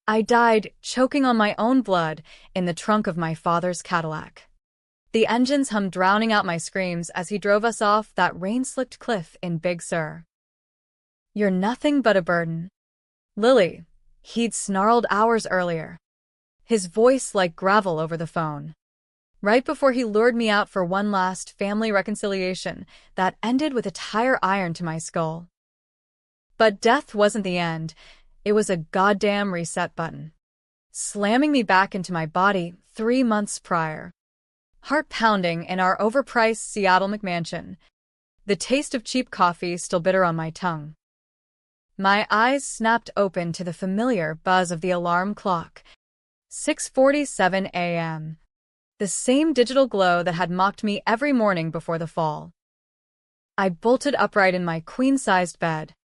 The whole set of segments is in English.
I died choking on my own blood in the trunk of my father's Cadillac. The engines hummed, drowning out my screams as he drove us off that rain-slicked cliff in Big Sur. "You're nothing but a burden, Lily," he'd snarled hours earlier, his voice like gravel over the phone, right before he lured me out for one last family reconciliation that ended with a tire iron to my skull. But death wasn't the end. It was a goddamn reset button, slamming me back into my body 3 months prior. Heart pounding in our overpriced Seattle McMansion, the taste of cheap coffee still bitter on my tongue. My eyes snapped open to the familiar buzz of the alarm clock. 6:47 a.m. The same digital glow that had mocked me every morning before the fall. I bolted upright in my queen-sized bed,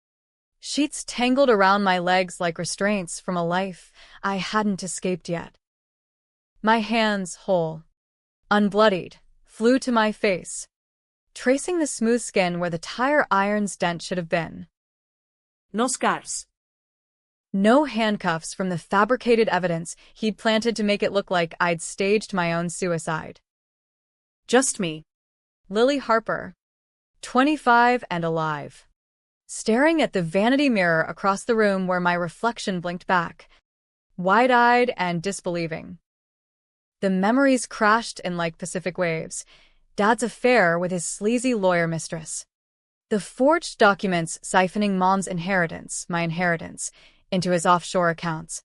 sheets tangled around my legs like restraints from a life I hadn't escaped yet. My hands, whole, unbloodied, flew to my face, tracing the smooth skin where the tire iron's dent should have been. No scars. No handcuffs from the fabricated evidence he'd planted to make it look like I'd staged my own suicide. Just me, Lily Harper, 25 and alive, staring at the vanity mirror across the room where my reflection blinked back, wide-eyed and disbelieving. The memories crashed in like Pacific waves. Dad's affair with his sleazy lawyer mistress, the forged documents siphoning Mom's inheritance, my inheritance, into his offshore accounts,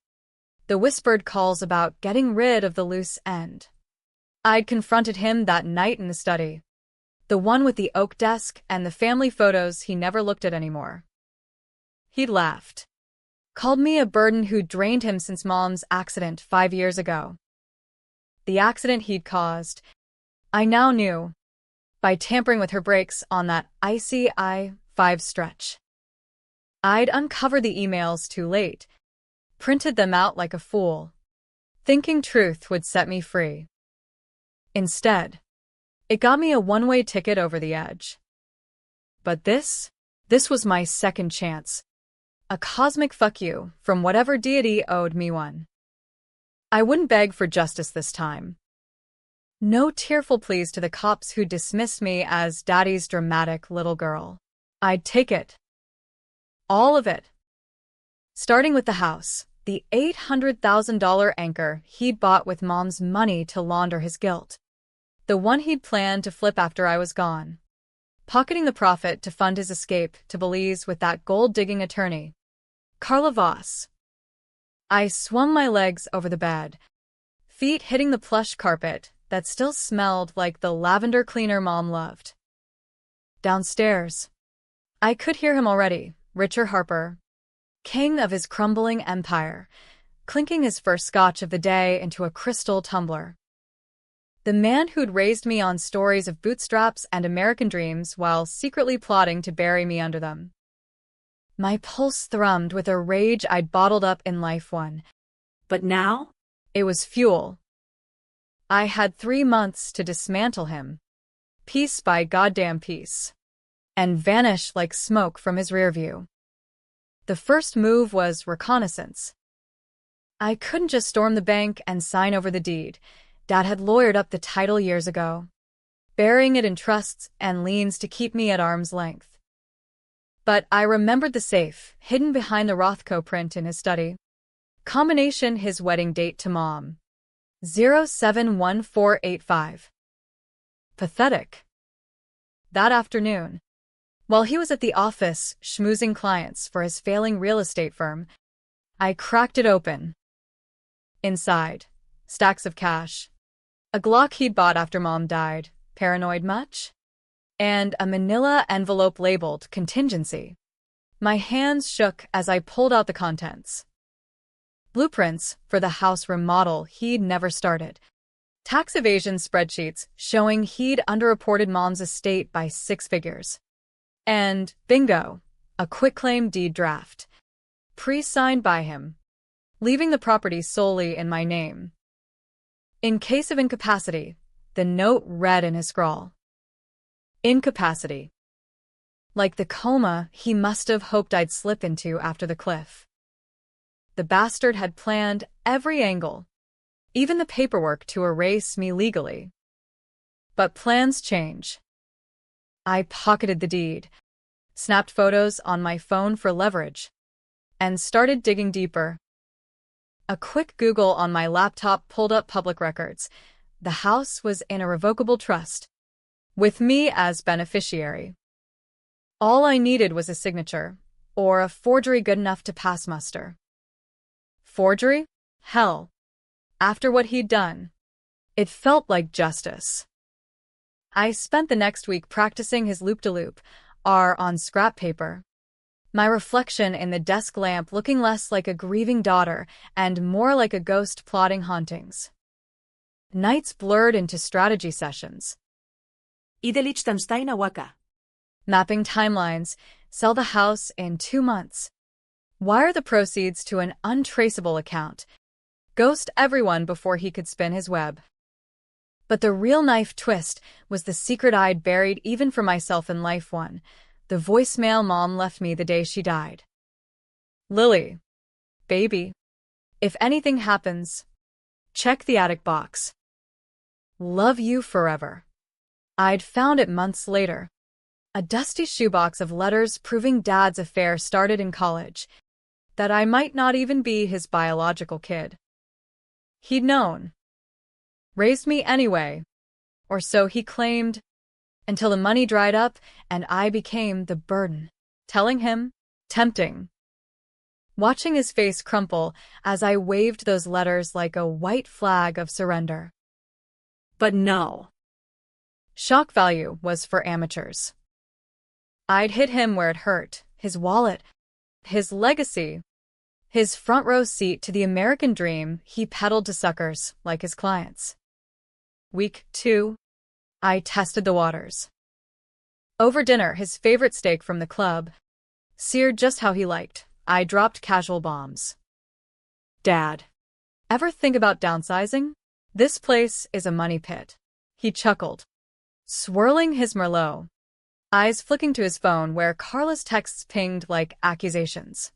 the whispered calls about getting rid of the loose end. I'd confronted him that night in the study, the one with the oak desk and the family photos he never looked at anymore. He'd laughed, called me a burden who'd drained him since Mom's accident 5 years ago. The accident he'd caused, I now knew, by tampering with her brakes on that icy I-5 stretch. I'd uncovered the emails too late, printed them out like a fool, thinking truth would set me free. Instead, it got me a one-way ticket over the edge. But this was my second chance, a cosmic fuck you from whatever deity owed me one. I wouldn't beg for justice this time. No tearful pleas to the cops who dismissed me as Daddy's dramatic little girl. I'd take it. All of it. Starting with the house, the $800,000 anchor he'd bought with Mom's money to launder his guilt. The one he'd planned to flip after I was gone. Pocketing the profit to fund his escape to Belize with that gold-digging attorney, Carla Voss. I swung my legs over the bed, feet hitting the plush carpet that still smelled like the lavender cleaner Mom loved. Downstairs, I could hear him already, Richard Harper, king of his crumbling empire, clinking his first scotch of the day into a crystal tumbler. The man who'd raised me on stories of bootstraps and American dreams while secretly plotting to bury me under them. My pulse thrummed with a rage I'd bottled up in life one. But now? It was fuel. I had 3 months to dismantle him, piece by goddamn piece, and vanish like smoke from his rear view. The first move was reconnaissance. I couldn't just storm the bank and sign over the deed. Dad had lawyered up the title years ago, burying it in trusts and liens to keep me at arm's length. But I remembered the safe, hidden behind the Rothko print in his study. Combination his wedding date to Mom. 071485. Pathetic. That afternoon, while he was at the office schmoozing clients for his failing real estate firm, I cracked it open. Inside, stacks of cash. A Glock he'd bought after Mom died. Paranoid much? And a manila envelope labeled contingency. My hands shook as I pulled out the contents. Blueprints for the house remodel he'd never started. Tax evasion spreadsheets showing he'd underreported Mom's estate by 6 figures. And, bingo, a quitclaim deed draft. Pre-signed by him, leaving the property solely in my name. In case of incapacity, the note read in his scrawl. Incapacity. Like the coma he must have hoped I'd slip into after the cliff. The bastard had planned every angle, even the paperwork to erase me legally. But plans change. I pocketed the deed, snapped photos on my phone for leverage, and started digging deeper. A quick Google on my laptop pulled up public records. The house was in a revocable trust, with me as beneficiary. All I needed was a signature, or a forgery good enough to pass muster. Forgery? Hell. After what he'd done, it felt like justice. I spent the next week practicing his loop-de-loop, R on scrap paper. My reflection in the desk lamp looking less like a grieving daughter and more like a ghost plotting hauntings. Nights blurred into strategy sessions. Ide Liechtenstein Waka. Mapping timelines, sell the house in 2 months. Wire the proceeds to an untraceable account. Ghost everyone before he could spin his web. But the real knife twist was the secret I'd buried even for myself in life one. The voicemail Mom left me the day she died. Lily. Baby. If anything happens, check the attic box. Love you forever. I'd found it months later. A dusty shoebox of letters proving Dad's affair started in college. That I might not even be his biological kid. He'd known. Raised me anyway. Or so he claimed. Until the money dried up and I became the burden. Telling him, tempting. Watching his face crumple as I waved those letters like a white flag of surrender. But no. Shock value was for amateurs. I'd hit him where it hurt, his wallet, his legacy, his front row seat to the American dream he peddled to suckers like his clients. Week 2. I tested the waters. Over dinner, his favorite steak from the club, seared just how he liked. I dropped casual bombs. Dad, ever think about downsizing? This place is a money pit. He chuckled, swirling his Merlot, eyes flicking to his phone where Carla's texts pinged like accusations.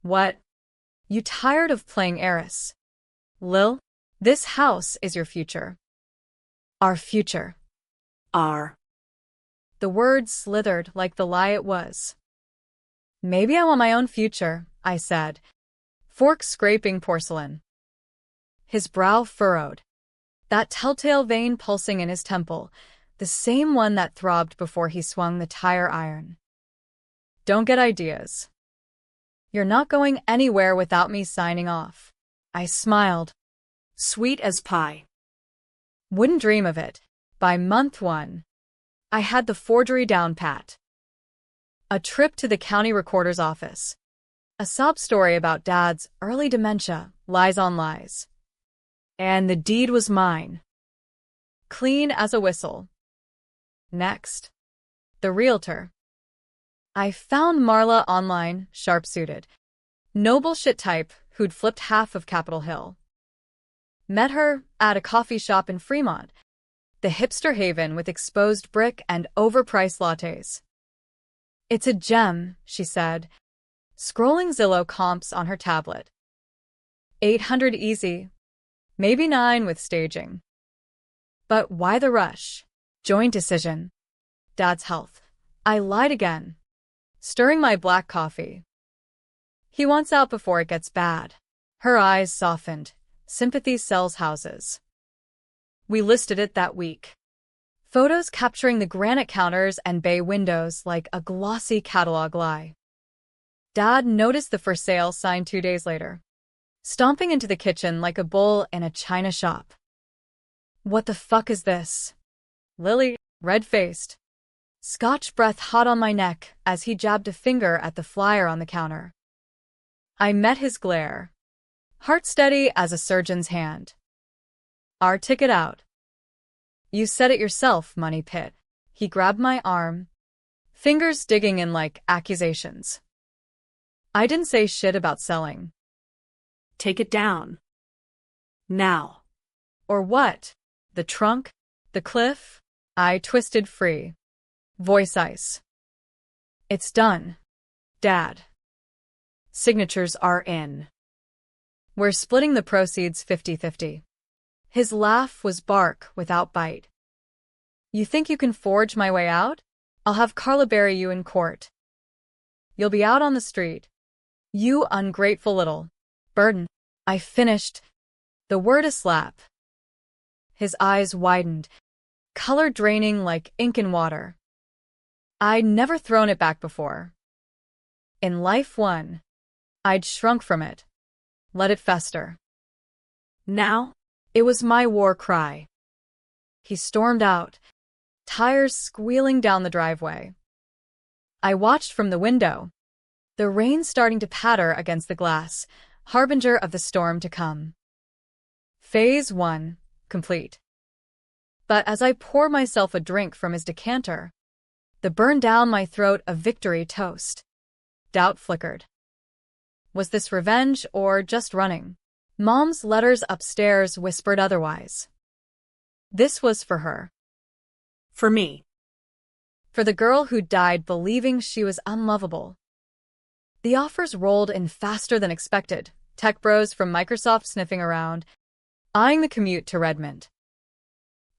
What? You tired of playing heiress? Lil, this house is your future. Our future. Our. The word slithered like the lie it was. Maybe I want my own future, I said, fork scraping porcelain. His brow furrowed. That telltale vein pulsing in his temple, the same one that throbbed before he swung the tire iron. Don't get ideas. You're not going anywhere without me signing off. I smiled. Sweet as pie. Wouldn't dream of it. By month 1, I had the forgery down pat. A trip to the county recorder's office. A sob story about Dad's early dementia, lies on lies. And the deed was mine. Clean as a whistle. Next. The realtor. I found Marla online, sharp-suited. No bullshit type who'd flipped half of Capitol Hill. Met her at a coffee shop in Fremont, the hipster haven with exposed brick and overpriced lattes. It's a gem, she said, scrolling Zillow comps on her tablet. 800 easy, maybe 9 with staging. But why the rush? Joint decision. Dad's health. I lied again, stirring my black coffee. He wants out before it gets bad. Her eyes softened. Sympathy sells houses. We listed it that week. Photos capturing the granite counters and bay windows like a glossy catalog lie. Dad noticed the for sale sign 2 days later, stomping into the kitchen like a bull in a china shop. What the fuck is this? Lily, red-faced. Scotch breath hot on my neck as he jabbed a finger at the flyer on the counter. I met his glare. Heart steady as a surgeon's hand. Our ticket out. You said it yourself, money pit. He grabbed my arm, fingers digging in like accusations. I didn't say shit about selling. Take it down. Now. Or what? The trunk? The cliff? I twisted free. Voice ice. It's done. Dad. Signatures are in. We're splitting the proceeds 50-50. His laugh was bark without bite. You think you can forge my way out? I'll have Carla bury you in court. You'll be out on the street. You ungrateful little burden. I finished the word a slap. His eyes widened, color draining like ink in water. I'd never thrown it back before. In life one, I'd shrunk from it, let it fester. Now, it was my war cry. He stormed out, tires squealing down the driveway. I watched from the window, the rain starting to patter against the glass, harbinger of the storm to come. Phase 1, complete. But as I poured myself a drink from his decanter, the burn down my throat a victory toast. Doubt flickered. Was this revenge or just running? Mom's letters upstairs whispered otherwise. This was for her. For me. For the girl who died believing she was unlovable. The offers rolled in faster than expected, tech bros from Microsoft sniffing around, eyeing the commute to Redmond.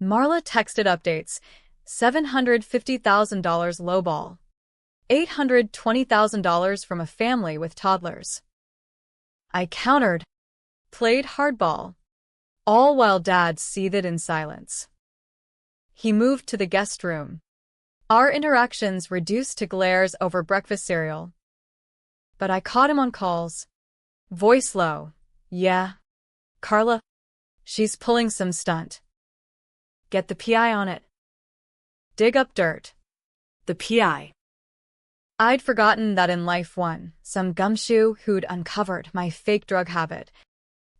Marla texted updates, $750,000 lowball, $820,000 from a family with toddlers. I countered, played hardball, all while Dad seethed in silence. He moved to the guest room. Our interactions reduced to glares over breakfast cereal. But I caught him on calls. Voice low. Yeah. Carla? She's pulling some stunt. Get the PI on it. Dig up dirt. The PI. I'd forgotten that in life one, some gumshoe who'd uncovered my fake drug habit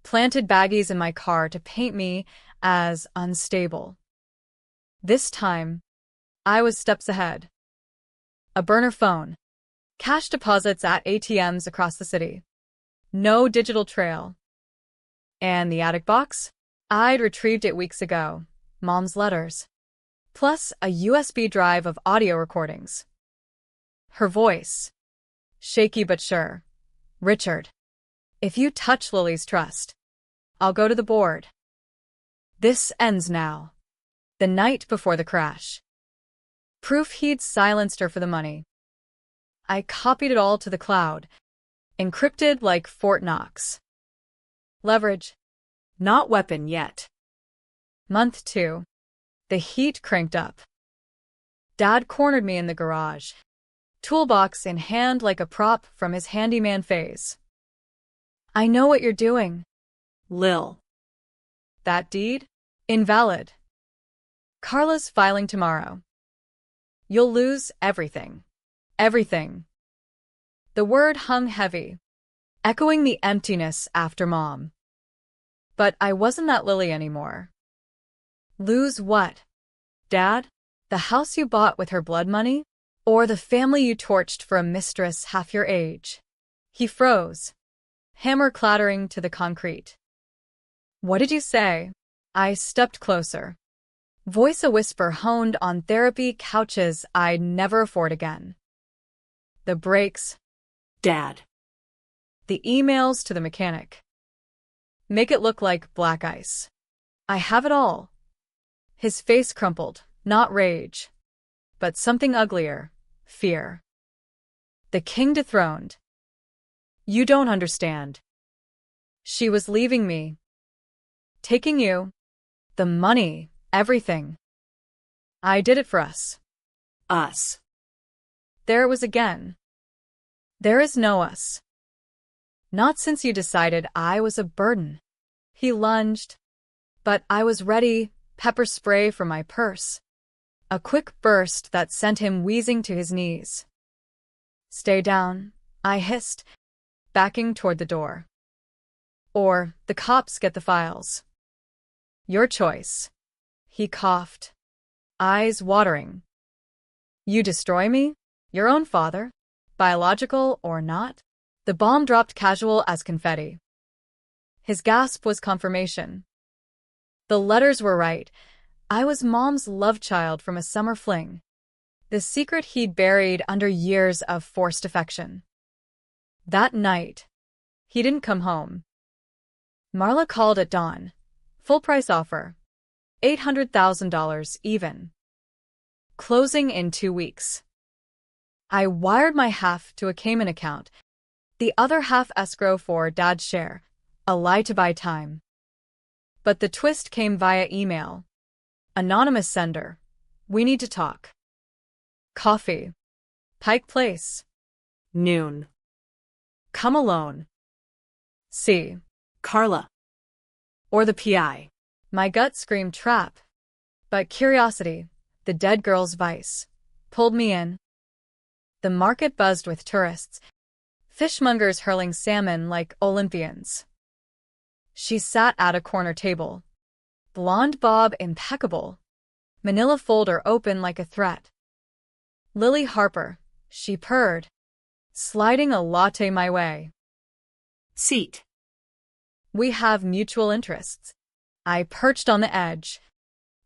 planted baggies in my car to paint me as unstable. This time, I was steps ahead. A burner phone. Cash deposits at ATMs across the city. No digital trail. And the attic box? I'd retrieved it weeks ago. Mom's letters. Plus a USB drive of audio recordings. Her voice. Shaky but sure. Richard. If you touch Lily's trust, I'll go to the board. This ends now. The night before the crash. Proof he'd silenced her for the money. I copied it all to the cloud, encrypted like Fort Knox. Leverage. Not weapon yet. Month 2. The heat cranked up. Dad cornered me in the garage, toolbox in hand like a prop from his handyman phase. I know what you're doing. Lil. That deed? Invalid. Carla's filing tomorrow. You'll lose everything. Everything. The word hung heavy, echoing the emptiness after Mom. But I wasn't that Lily anymore. Lose what? Dad? The house you bought with her blood money? Or the family you torched for a mistress half your age? He froze, hammer clattering to the concrete. What did you say? I stepped closer. Voice a whisper honed on therapy couches I'd never afford again. The brakes. Dad. The emails to the mechanic. Make it look like black ice. I have it all. His face crumpled, not rage, but something uglier, fear. The king dethroned. You don't understand. She was leaving me. Taking you. The money, everything. I did it for us. Us. There it was again. There is no us. Not since you decided I was a burden. He lunged, but I was ready, pepper spray from my purse. A quick burst that sent him wheezing to his knees. Stay down, I hissed, backing toward the door. Or the cops get the files. Your choice. He coughed, eyes watering. You destroy me? Your own father? Biological or not? The bomb dropped casual as confetti. His gasp was confirmation. The letters were right. I was Mom's love child from a summer fling. The secret he'd buried under years of forced affection. That night, he didn't come home. Marla called at dawn. Full price offer. $800,000 even. Closing in 2 weeks. I wired my half to a Cayman account, the other half escrow for Dad's share, a lie to buy time. But the twist came via email. Anonymous sender. We need to talk. Coffee. Pike Place. Noon. Come alone. See. Carla. Or the PI. My gut screamed trap. But curiosity, the dead girl's vice, pulled me in. The market buzzed with tourists, fishmongers hurling salmon like Olympians. She sat at a corner table. Blonde bob impeccable. Manila folder open like a threat. Lily Harper, she purred, sliding a latte my way. Seat. We have mutual interests. I perched on the edge.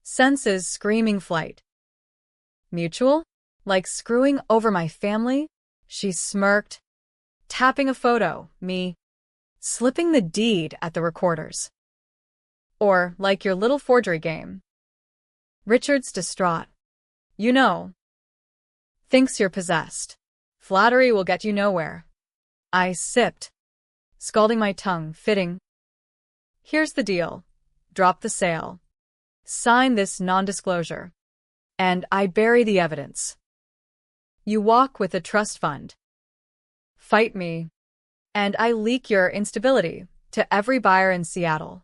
Senses screaming flight. Mutual? Like screwing over my family? She smirked, tapping a photo, me, slipping the deed at the recorders. Or like your little forgery game. Richard's distraught. You know. Thinks you're possessed. Flattery will get you nowhere. I sipped, scalding my tongue, fitting. Here's the deal. Drop the sale. Sign this non-disclosure. And I bury the evidence. You walk with a trust fund. Fight me. And I leak your instability to every buyer in Seattle.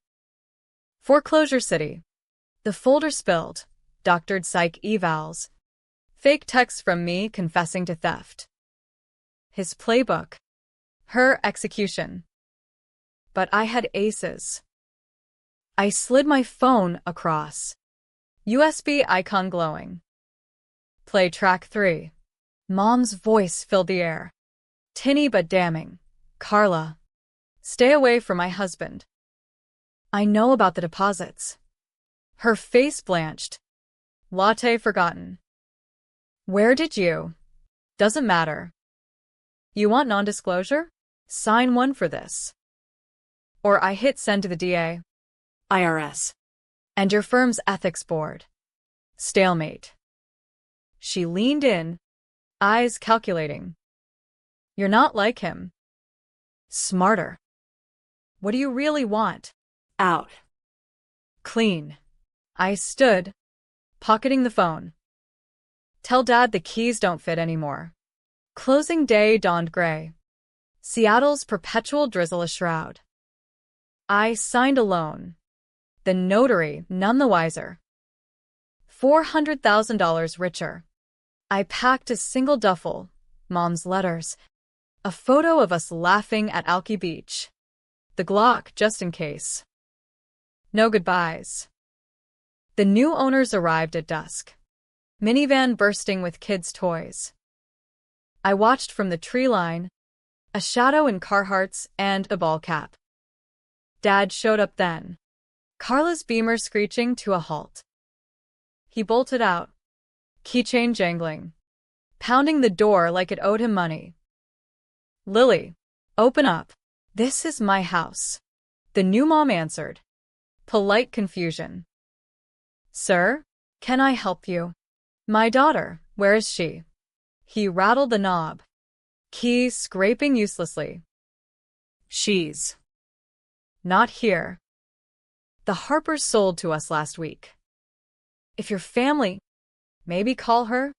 Foreclosure City. The folder spilled, doctored psych evals. Fake texts from me confessing to theft. His playbook. Her execution. But I had aces. I slid my phone across. USB icon glowing. Play track 3. Mom's voice filled the air. Tinny but damning. Carla. Stay away from my husband. I know about the deposits. Her face blanched. Latte forgotten. Where did you? Doesn't matter. You want non-disclosure? Sign one for this. Or I hit send to the DA. IRS. And your firm's ethics board. Stalemate. She leaned in, eyes calculating. You're not like him. Smarter. What do you really want? Out. Clean. I stood, pocketing the phone. Tell Dad the keys don't fit anymore. Closing day dawned gray. Seattle's perpetual drizzle a shroud. I signed a loan. The notary none the wiser. $400,000 richer. I packed a single duffel, Mom's letters, a photo of us laughing at Alki Beach. The Glock just in case. No goodbyes. The new owners arrived at dusk. Minivan bursting with kids' toys. I watched from the tree line, a shadow in Carhartts and a ball cap. Dad showed up then. Carla's Beamer screeching to a halt. He bolted out, keychain jangling, pounding the door like it owed him money. Lily, open up. This is my house. The new mom answered. Polite confusion. Sir, can I help you? My daughter, where is she? He rattled the knob, keys scraping uselessly. She's not here. The Harpers sold to us last week. If your family, maybe call her?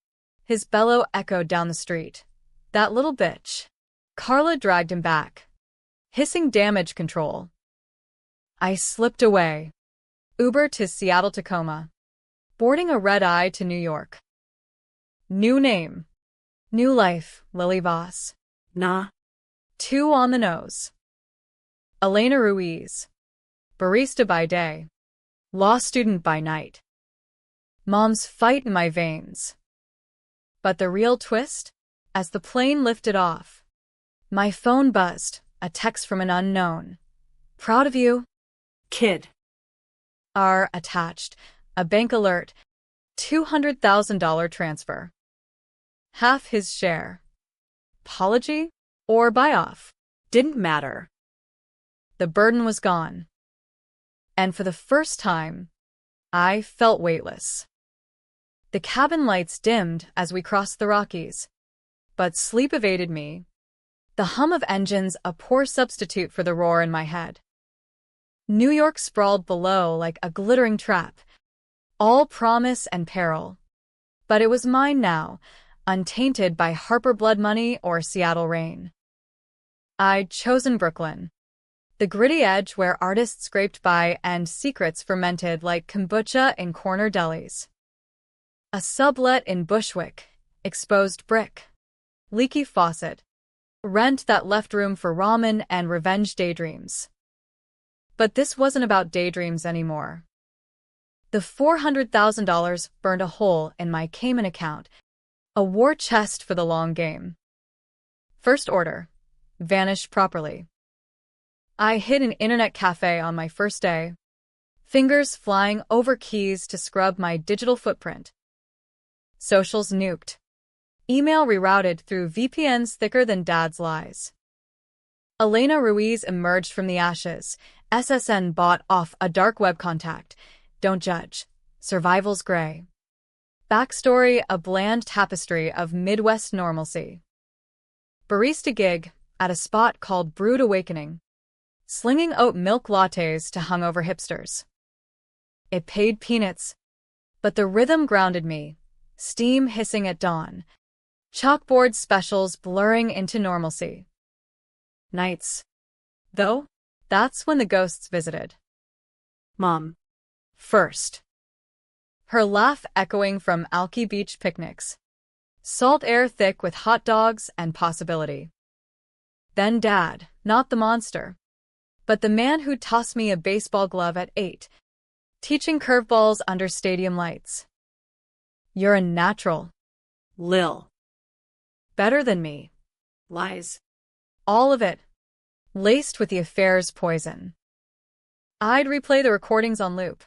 His bellow echoed down the street. That little bitch. Carla dragged him back, hissing damage control. I slipped away. Uber to Seattle Tacoma. Boarding a red-eye to New York. New name. New life, Lily Voss. Nah. 2 on the nose. Elena Ruiz. Barista by day. Law student by night. Mom's fight in my veins. But the real twist? As the plane lifted off. My phone buzzed, a text from an unknown. Proud of you. Kid. R attached, a bank alert, $200,000 transfer. Half his share. Apology? or buy off. Didn't matter. The burden was gone. And for the first time, I felt weightless. The cabin lights dimmed as we crossed the Rockies, but sleep evaded me. The hum of engines a poor substitute for the roar in my head. New York sprawled below like a glittering trap, all promise and peril. But it was mine now, untainted by Harper blood money or Seattle rain. I'd chosen Brooklyn, the gritty edge where artists scraped by and secrets fermented like kombucha in corner delis. A sublet in Bushwick, exposed brick, leaky faucet, rent that left room for ramen and revenge daydreams. But this wasn't about daydreams anymore. The $400,000 burned a hole in my Cayman account, a war chest for the long game. First order: vanish properly. I hid an internet cafe on my first day, fingers flying over keys to scrub my digital footprint. Socials nuked. Email rerouted through VPNs thicker than Dad's lies. Elena Ruiz emerged from the ashes. SSN bought off a dark web contact. Don't judge. Survival's gray. Backstory: a bland tapestry of Midwest normalcy. Barista gig at a spot called Brewed Awakening, slinging oat milk lattes to hungover hipsters. It paid peanuts, but the rhythm grounded me. Steam hissing at dawn. Chalkboard specials blurring into normalcy. Nights, though, that's when the ghosts visited. Mom. First. Her laugh echoing from Alki Beach picnics. Salt air thick with hot dogs and possibility. Then Dad, not the monster, but the man who tossed me a baseball glove at 8, teaching curveballs under stadium lights. You're a natural. Lil. Better than me. Lies. All of it. Laced with the affair's poison. I'd replay the recordings on loop.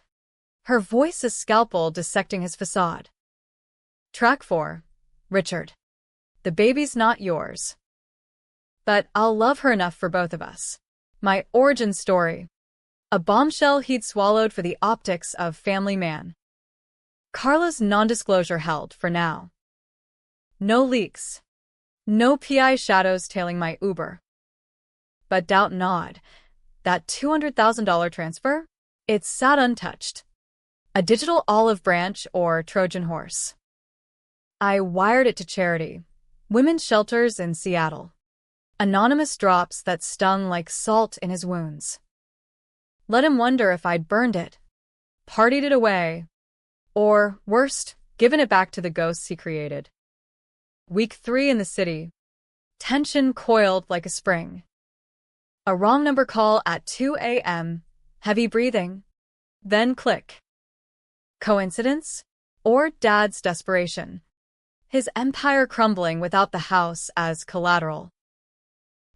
Her voice a scalpel dissecting his facade. Track 4. Richard. The baby's not yours. But I'll love her enough for both of us. My origin story. A bombshell he'd swallowed for the optics of Family Man. Carla's non-disclosure held for now. No leaks. No PI shadows tailing my Uber. But doubt not. That $200,000 transfer? It sat untouched. A digital olive branch or Trojan horse. I wired it to charity. Women's shelters in Seattle. Anonymous drops that stung like salt in his wounds. Let him wonder if I'd burned it, partied it away, or, worst, given it back to the ghosts he created. Week 3 in the city. Tension coiled like a spring. A wrong number call at 2 a.m., heavy breathing, then click. Coincidence? Or Dad's desperation? His empire crumbling without the house as collateral.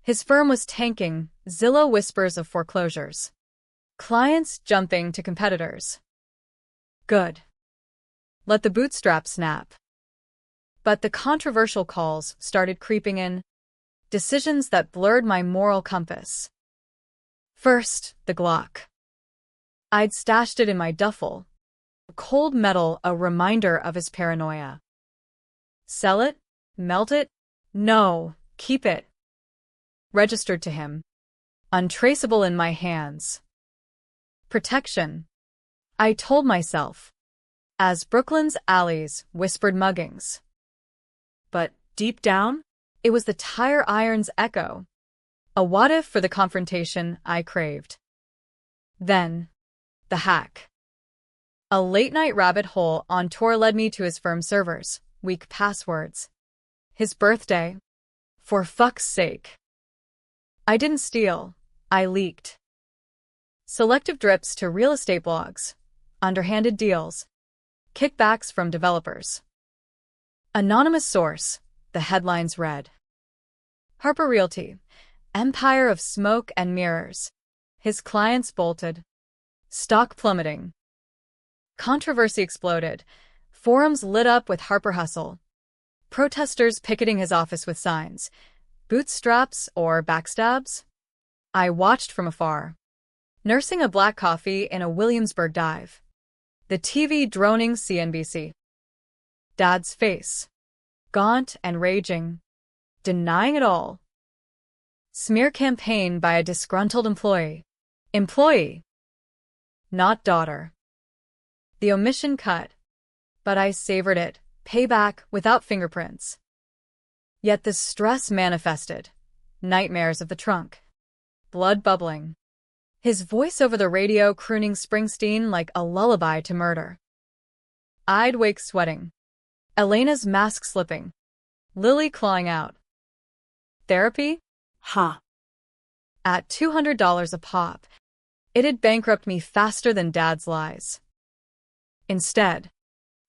His firm was tanking, Zillow whispers of foreclosures. Clients jumping to competitors. Good. Let the bootstrap snap. But the controversial calls started creeping in, decisions that blurred my moral compass. First, the Glock. I'd stashed it in my duffel, cold metal a reminder of his paranoia. Sell it? Melt it? No, keep it. Registered to him. Untraceable in my hands. Protection. I told myself. As Brooklyn's alleys whispered muggings. But deep down, it was the tire iron's echo. A what-if for the confrontation I craved. Then, the hack. A late-night rabbit hole on Tor led me to his firm's servers, weak passwords. His birthday. For fuck's sake. I didn't steal. I leaked. Selective drips to real estate blogs. Underhanded deals. Kickbacks from developers. Anonymous source, the headlines read. Harper Realty. Empire of smoke and mirrors. His clients bolted. Stock plummeting. Controversy exploded. Forums lit up with Harper hustle. Protesters picketing his office with signs. Bootstraps or backstabs? I watched from afar, nursing a black coffee in a Williamsburg dive. The TV droning CNBC. Dad's face, gaunt and raging, denying it all. Smear campaign by a disgruntled employee. Employee, not daughter. The omission cut, but I savored it. Payback without fingerprints. Yet the stress manifested. Nightmares of the trunk. Blood bubbling. His voice over the radio crooning Springsteen like a lullaby to murder. I'd wake sweating. Elena's mask slipping. Lily clawing out. Therapy? Ha. At $200 a pop, it'd bankrupt me faster than Dad's lies. Instead,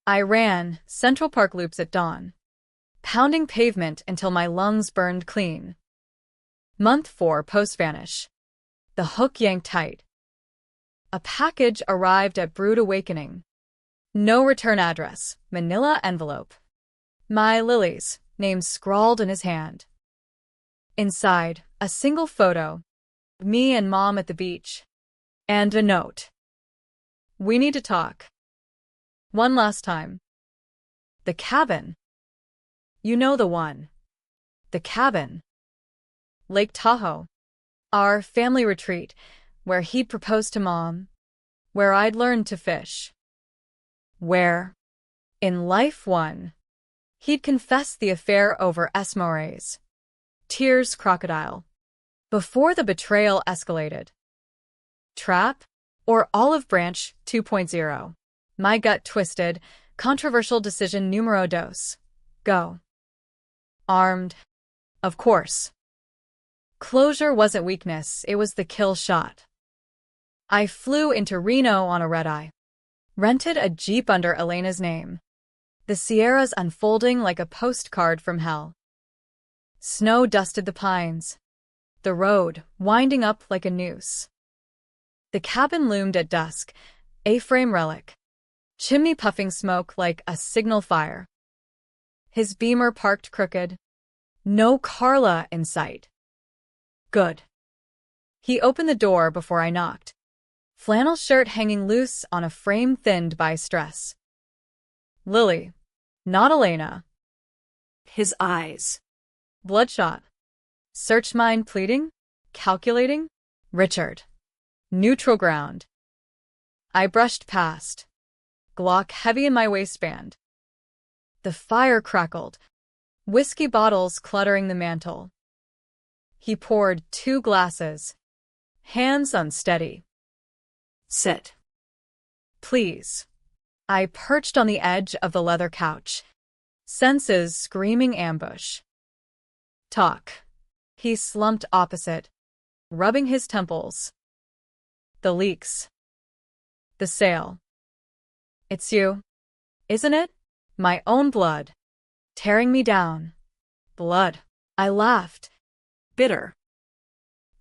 I ran Central Park loops at dawn, pounding pavement until my lungs burned clean. Month 4 post-vanish. The hook yanked tight. A package arrived at Brood Awakening. No return address, manila envelope. My Lily's name scrawled in his hand. Inside, a single photo, me and Mom at the beach, and a note. We need to talk. One last time. The cabin. You know the one. The cabin. Lake Tahoe. Our family retreat, where he'd proposed to Mom, where I'd learned to fish. Where, in life one, he'd confessed the affair over Esmores. Tears crocodile. Before the betrayal escalated. Trap or Olive Branch 2.0. My gut twisted. Controversial decision numero dos. Go. Armed. Of course. Closure wasn't weakness, it was the kill shot. I flew into Reno on a red-eye. Rented a Jeep under Elena's name. The Sierras unfolding like a postcard from hell. Snow dusted the pines. The road winding up like a noose. The cabin loomed at dusk, A-frame relic. Chimney puffing smoke like a signal fire. His Beamer parked crooked. No Carla in sight. Good. He opened the door before I knocked. Flannel shirt hanging loose on a frame thinned by stress. Lily. Not Elena. His eyes. Bloodshot. Search mind pleading? Calculating? Richard. Neutral ground. I brushed past. Glock heavy in my waistband. The fire crackled. Whiskey bottles cluttering the mantel. He poured 2 glasses. Hands unsteady. Sit. Please. I perched on the edge of the leather couch. Senses screaming ambush. Talk. He slumped opposite, rubbing his temples. The leaks. The sale. It's you, isn't it? My own blood. Tearing me down. Blood. I laughed. Bitter.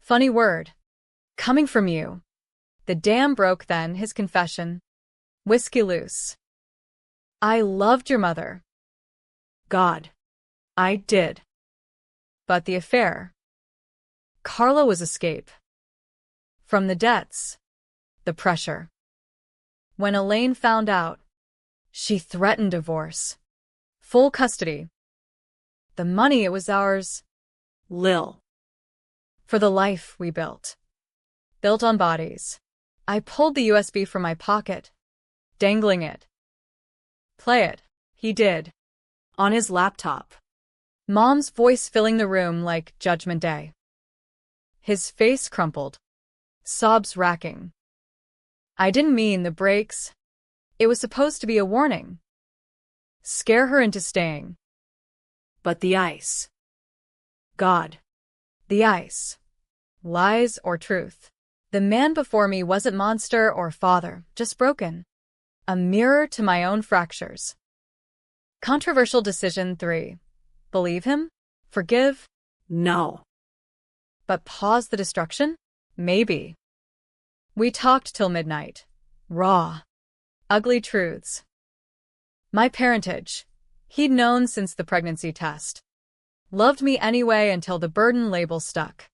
Funny word. Coming from you. The dam broke then, his confession. Whiskey loose. I loved your mother. God. I did. But the affair. Carla was escape. From the debts. The pressure. When Elaine found out, she threatened divorce. Full custody. The money, it was ours. Lil. For the life we built. Built on bodies. I pulled the USB from my pocket, dangling it. Play it. He did. On his laptop. Mom's voice filling the room like Judgment Day. His face crumpled. Sobs racking. I didn't mean the breaks. It was supposed to be a warning. Scare her into staying. But the ice. God. The ice. Lies or truth. The man before me wasn't monster or father, just broken. A mirror to my own fractures. Controversial decision 3. Believe him? Forgive? No. But pause the destruction? Maybe. We talked till midnight. Raw. Ugly truths. My parentage. He'd known since the pregnancy test. Loved me anyway until the burden label stuck.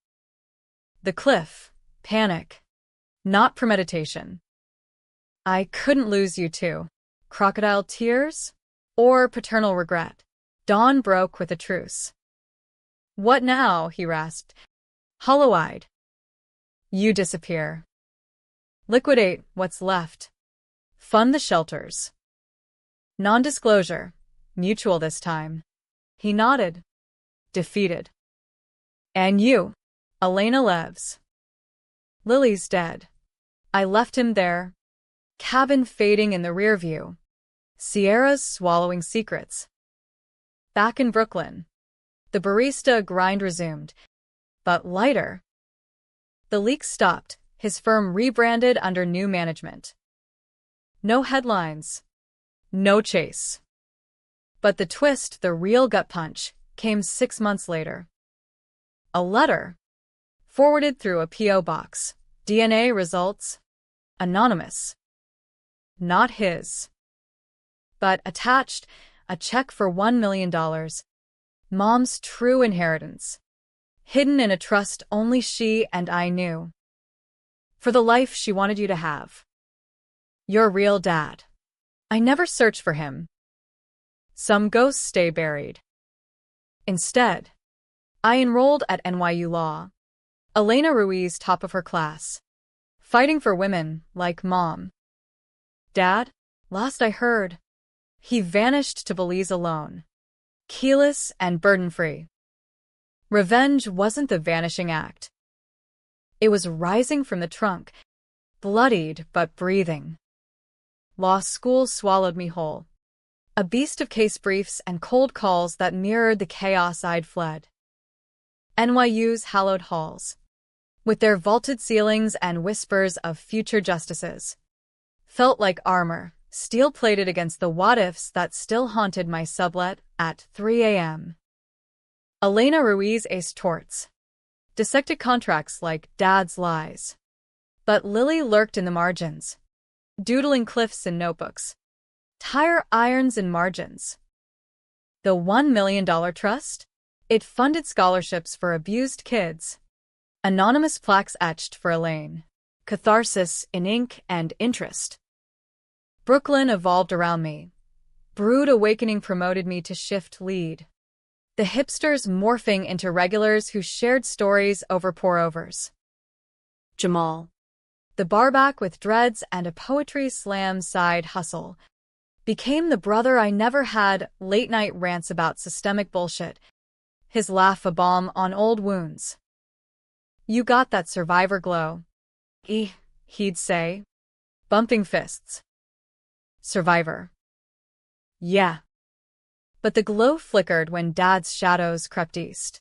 The cliff. Panic. Not premeditation. I couldn't lose you too. Crocodile tears? Or paternal regret? Dawn broke with a truce. What now? He rasped, hollow-eyed. You disappear. Liquidate what's left. Fund the shelters. Non-disclosure. Mutual this time. He nodded. Defeated. And you, Elena Levs. Lily's dead. I left him there. Cabin fading in the rear view. Sierra's swallowing secrets. Back in Brooklyn. The barista grind resumed, but lighter. The leaks stopped, his firm rebranded under new management. No headlines. No chase. But the twist, the real gut punch, came 6 months later. A letter. Forwarded through a P.O. box. DNA results. Anonymous. Not his. But attached, a check for $1 million. Mom's true inheritance. Hidden in a trust only she and I knew. For the life she wanted you to have. Your real dad. I never searched for him. Some ghosts stay buried. Instead, I enrolled at NYU Law. Elena Ruiz, top of her class. Fighting for women like Mom. Dad, last I heard, he vanished to Belize alone. Keyless and burden-free. Revenge wasn't the vanishing act. It was rising from the trunk, bloodied but breathing. Law school swallowed me whole. A beast of case briefs and cold calls that mirrored the chaos I'd fled. NYU's hallowed halls, with their vaulted ceilings and whispers of future justices, felt like armor, steel-plated against the what-ifs that still haunted my sublet at 3 a.m. Elena Ruiz aced torts, dissected contracts like Dad's lies. But Lily lurked in the margins, doodling cliffs in notebooks, tire irons in margins. The $1 million trust? It funded scholarships for abused kids. Anonymous plaques etched for Elaine. Catharsis in ink and interest. Brooklyn evolved around me. Brood awakening promoted me to shift lead. The hipsters morphing into regulars who shared stories over pour-overs. Jamal. The barback with dreads and a poetry slam side hustle became the brother I never had. Late-night rants about systemic bullshit. His laugh a balm on old wounds. You got that survivor glow. He'd say, bumping fists. Survivor. Yeah. But the glow flickered when Dad's shadows crept east.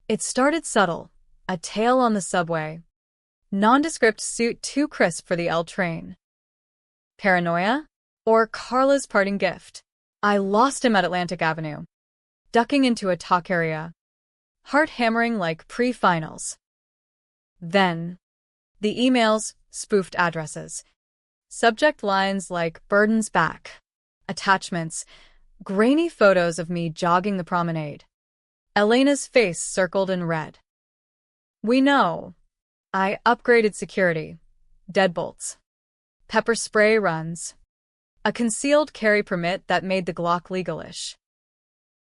It started subtle, a tail on the subway. Nondescript suit too crisp for the L train. Paranoia? Or Carla's parting gift? I lost him at Atlantic Avenue, ducking into a talk area, heart hammering like pre-finals. Then, the emails, spoofed addresses, subject lines like burdens back, attachments, grainy photos of me jogging the promenade. Elena's face circled in red. We know. I upgraded security. Deadbolts. Pepper spray runs. A concealed carry permit that made the Glock legalish.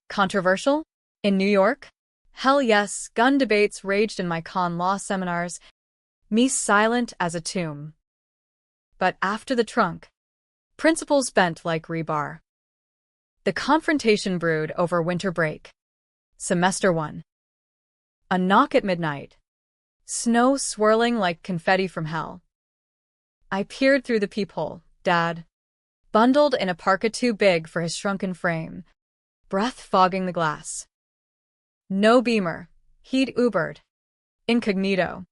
Controversial? In New York? Hell yes, gun debates raged in my con law seminars, me silent as a tomb. But after the trunk, principles bent like rebar. The confrontation brewed over winter break. Semester 1. A knock at midnight. Snow swirling like confetti from hell. I peered through the peephole, Dad, bundled in a parka too big for his shrunken frame, breath fogging the glass. No beamer, he'd Ubered. Incognito.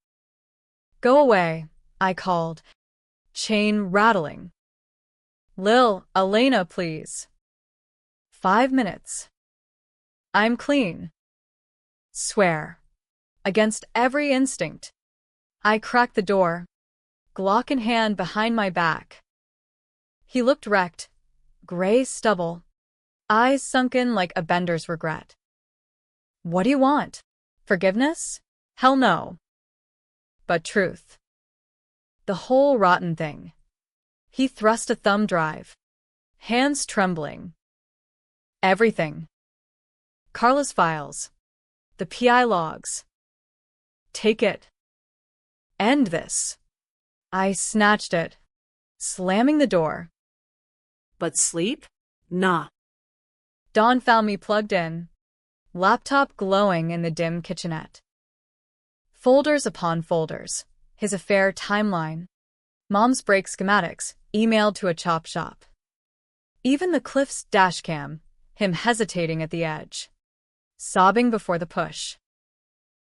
Go away, I called, chain rattling. Elena, please. 5 minutes. I'm clean. Swear. Against every instinct. I cracked the door, Glock in hand behind my back. He looked wrecked, gray stubble, eyes sunken like a bender's regret. What do you want? Forgiveness? Hell no. But truth. The whole rotten thing. He thrust a thumb drive. Hands trembling. Everything. Carla's files. The PI logs. Take it. End this. I snatched it, slamming the door. But sleep? Nah. Dawn found me plugged in, laptop glowing in the dim kitchenette. Folders upon folders, his affair timeline, Mom's break schematics, emailed to a chop shop. Even the Cliff's dashcam, him hesitating at the edge. Sobbing before the push.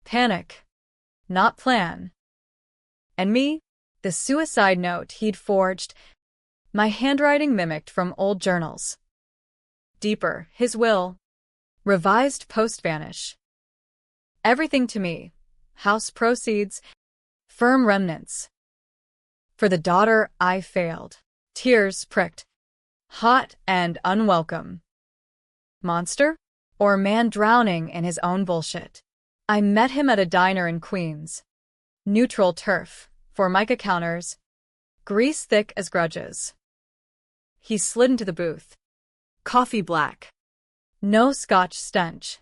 Panic. Not plan. And me, the suicide note he'd forged, my handwriting mimicked from old journals. Deeper, his will. Revised post-vanish. Everything to me. House proceeds. Firm remnants. For the daughter I failed. Tears pricked. Hot and unwelcome. Monster? Or man drowning in his own bullshit? I met him at a diner in Queens. Neutral turf, Formica counters, grease thick as grudges. He slid into the booth. Coffee black. No Scotch stench.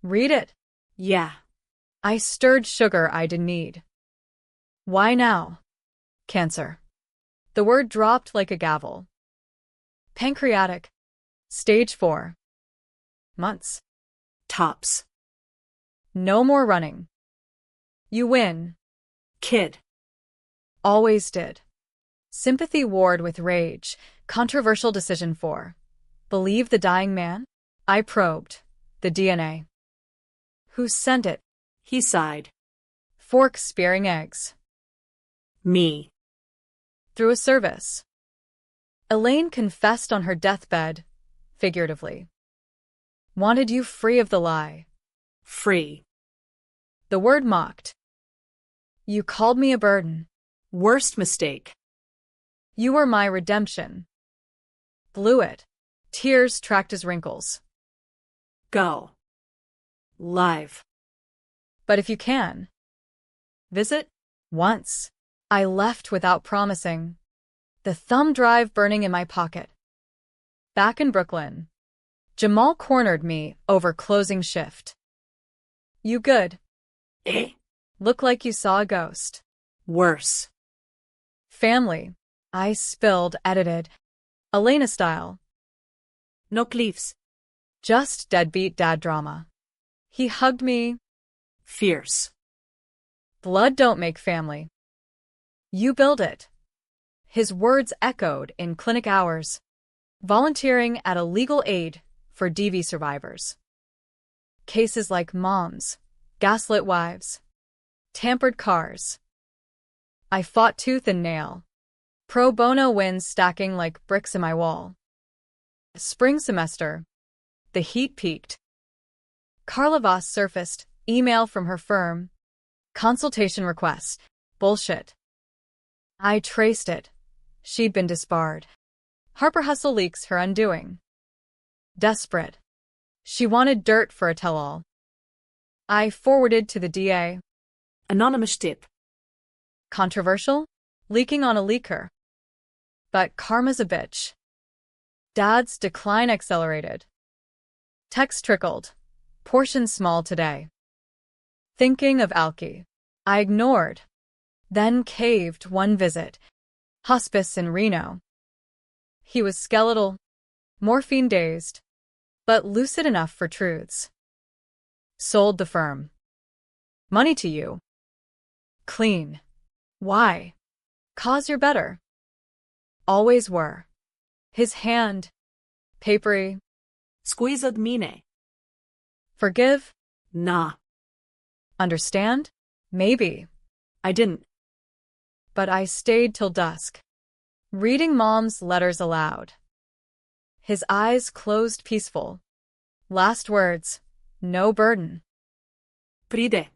Read it. Yeah. I stirred sugar I didn't need. Why now? Cancer. The word dropped like a gavel. Pancreatic. Stage 4. Months. Tops. No more running. You win. Kid. Always did. Sympathy warred with rage. Controversial decision 4. Believe the dying man? I probed. The DNA. Who sent it? He sighed. Fork spearing eggs. Me. Through a service. Elaine confessed on her deathbed, figuratively. Wanted you free of the lie. Free. The word mocked. You called me a burden. Worst mistake. You were my redemption. Blew it. Tears tracked his wrinkles. Go. Live. But if you can. Visit? Once. I left without promising. The thumb drive burning in my pocket. Back in Brooklyn. Jamal cornered me over closing shift. You good? Eh? Look like you saw a ghost. Worse. Family. I spilled, edited. Elena style. No cliffs. Just deadbeat dad drama. He hugged me. Fierce. Blood don't make family. You build it. His words echoed in clinic hours. Volunteering at a legal aid for DV survivors. Cases like Mom's, gaslit wives, tampered cars. I fought tooth and nail. Pro bono wins stacking like bricks in my wall. Spring semester. The heat peaked. Carla Voss surfaced, email from her firm. Consultation request. Bullshit. I traced it. She'd been disbarred. Harper Hustle leaks her undoing. Desperate. She wanted dirt for a tell-all. I forwarded to the DA. Anonymous tip. Controversial? Leaking on a leaker. But karma's a bitch. Dad's decline accelerated. Text trickled. Portion small today. Thinking of Alki. I ignored. Then caved one visit. Hospice in Reno. He was skeletal, morphine-dazed, but lucid enough for truths. Sold the firm. Money to you. Clean. Why? 'Cause you're better. Always were. His hand. Papery. Squeezed mine. Forgive? Nah. Understand? Maybe. I didn't. But I stayed till dusk. Reading Mom's letters aloud. His eyes closed peaceful. Last words. No burden. Pride.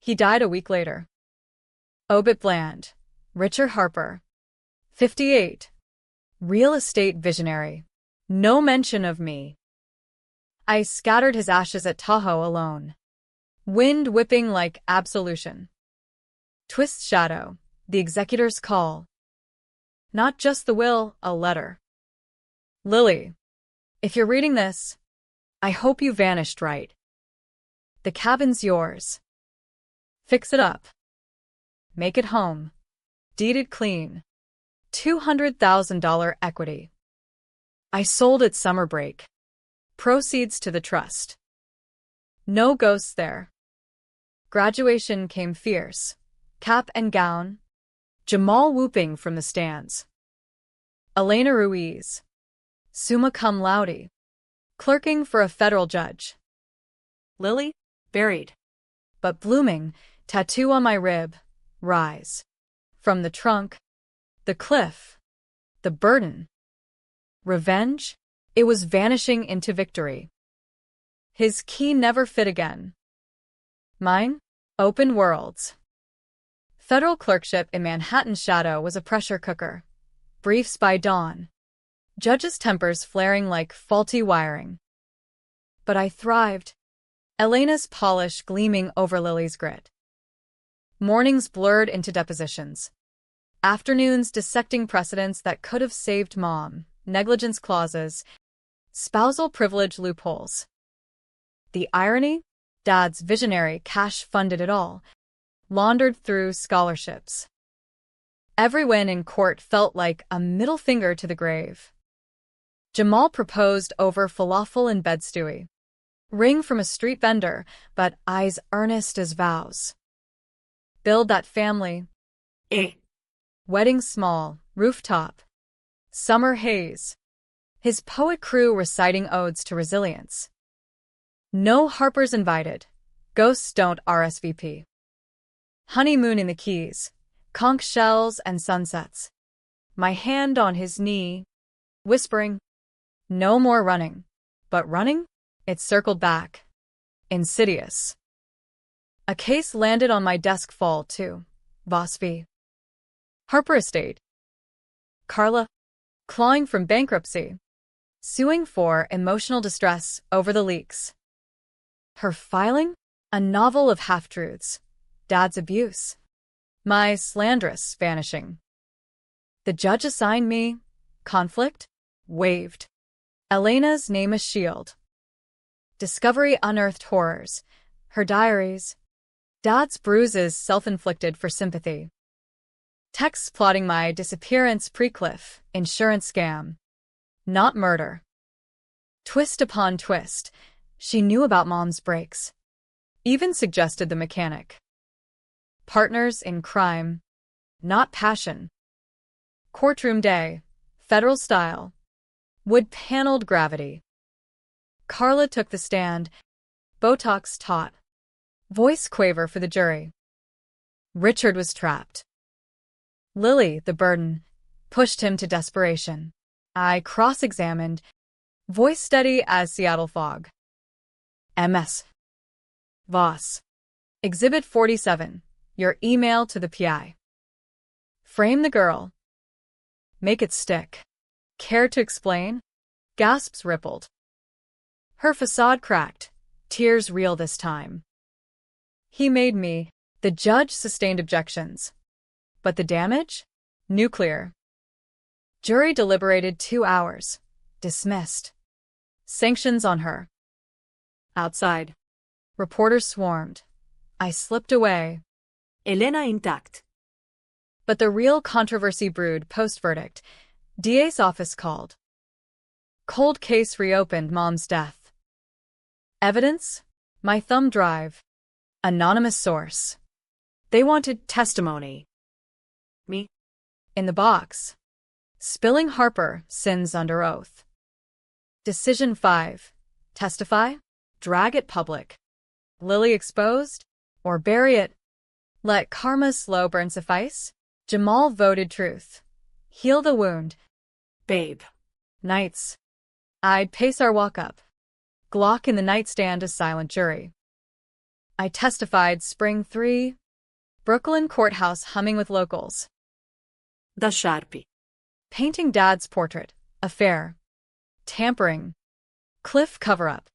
He died a week later. Obit Bland. Richard Harper. 58. Real estate visionary. No mention of me. I scattered his ashes at Tahoe alone. Wind whipping like absolution. Twist shadow, the executor's call. Not just the will, a letter. Lily, if you're reading this, I hope you vanished right. The cabin's yours. Fix it up. Make it home. Deeded clean. $200,000 equity. I sold it summer break. Proceeds to the trust. No ghosts there. Graduation came fierce. Cap and gown. Jamal whooping from the stands. Elena Ruiz. Summa cum laude. Clerking for a federal judge. Lily? Buried. But blooming, tattoo on my rib, rise. From the trunk, the cliff, the burden. Revenge? It was vanishing into victory. His key never fit again. Mine? Open worlds. Federal clerkship in Manhattan's shadow was a pressure cooker. Briefs by dawn. Judges' tempers flaring like faulty wiring. But I thrived. Elena's polish gleaming over Lily's grit. Mornings blurred into depositions. Afternoons dissecting precedents that could have saved Mom, negligence clauses, spousal privilege loopholes. The irony? Dad's visionary cash funded it all, laundered through scholarships. Every win in court felt like a middle finger to the grave. Jamal proposed over falafel and bed stewie. Ring from a street vendor, but eyes earnest as vows. Build that family. Wedding small, rooftop. Summer haze. His poet crew reciting odes to resilience. No Harpers invited. Ghosts don't RSVP. Honeymoon in the Keys. Conch shells and sunsets. My hand on his knee, whispering, no more running. But running? It circled back. Insidious. A case landed on my desk fall too. Voss v. Harper Estate. Carla, clawing from bankruptcy. Suing for emotional distress over the leaks. Her filing? A novel of half-truths. Dad's abuse. My slanderous vanishing. The judge assigned me. Conflict? Waived. Elena's name a shield. Discovery unearthed horrors. Her diaries. Dad's bruises self-inflicted for sympathy. Texts plotting my disappearance pre-cliff. Insurance scam. Not murder. Twist upon twist. She knew about Mom's breaks. Even suggested the mechanic. Partners in crime. Not passion. Courtroom day. Federal style. Wood-paneled gravity. Carla took the stand. Botox taut. Voice quaver for the jury. Richard was trapped. Lily, the burden, pushed him to desperation. I cross-examined. Voice steady as Seattle fog. MS. Voss. Exhibit 47. Your email to the PI. Frame the girl. Make it stick. Care to explain? Gasps rippled. Her facade cracked. Tears real this time. He made me. The judge sustained objections. But the damage? Nuclear. Jury deliberated 2 hours. Dismissed. Sanctions on her. Outside. Reporters swarmed. I slipped away. Elena intact. But the real controversy brewed post-verdict. DA's office called. Cold case reopened. Mom's death. Evidence? My thumb drive. Anonymous source. They wanted testimony. Me? In the box. Spilling Harper, sins under oath. Decision 5. Testify? Drag it public. Lily exposed? Or bury it? Let karma's slow burn suffice? Jamal voted truth. Heal the wound. Babe. Nights. I'd pace our walk-up. Glock in the nightstand a silent jury. I testified spring 3. Brooklyn courthouse humming with locals. The Sharpie. Painting Dad's portrait. Affair. Tampering. Cliff cover-up.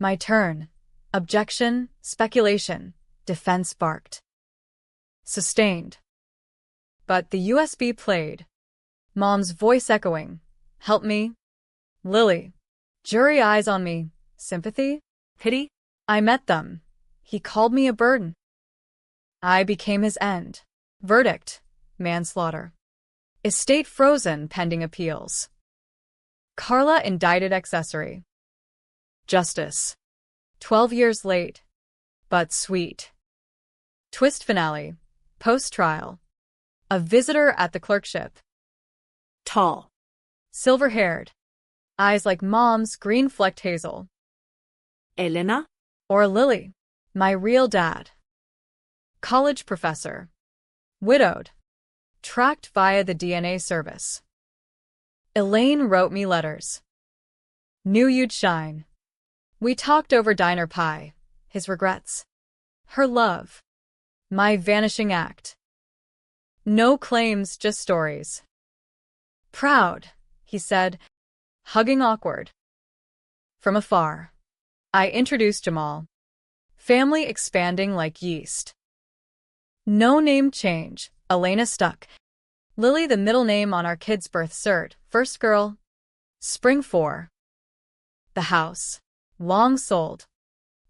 My turn. Objection, speculation, defense barked. Sustained. But the USB played. Mom's voice echoing. Help me. Lily. Jury eyes on me. Sympathy? Pity? I met them. He called me a burden. I became his end. Verdict. Manslaughter. Estate frozen pending appeals. Carla indicted accessory. Justice. 12 years late. But sweet. Twist finale. Post-trial. A visitor at the clerkship. Tall. Silver-haired. Eyes like Mom's green-flecked hazel. Elena? Or Lily. My real dad. College professor. Widowed. Tracked via the DNA service. Elaine wrote me letters. Knew you'd shine. We talked over diner pie, his regrets. Her love. My vanishing act. No claims, just stories. Proud, he said, hugging awkward. From afar. I introduced Jamal. Family expanding like yeast. No name change, Elena stuck. Lily the middle name on our kid's birth cert, first girl. Spring 4. The house. Long sold.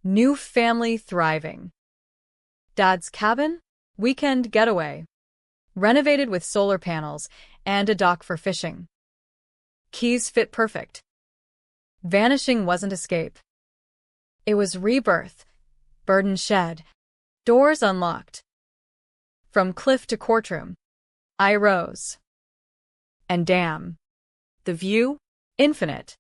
New family thriving. Dad's cabin? Weekend getaway. Renovated with solar panels and a dock for fishing. Keys fit perfect. Vanishing wasn't escape. It was rebirth. Burden shed. Doors unlocked. From cliff to courtroom. I rose. And damn. The view? Infinite.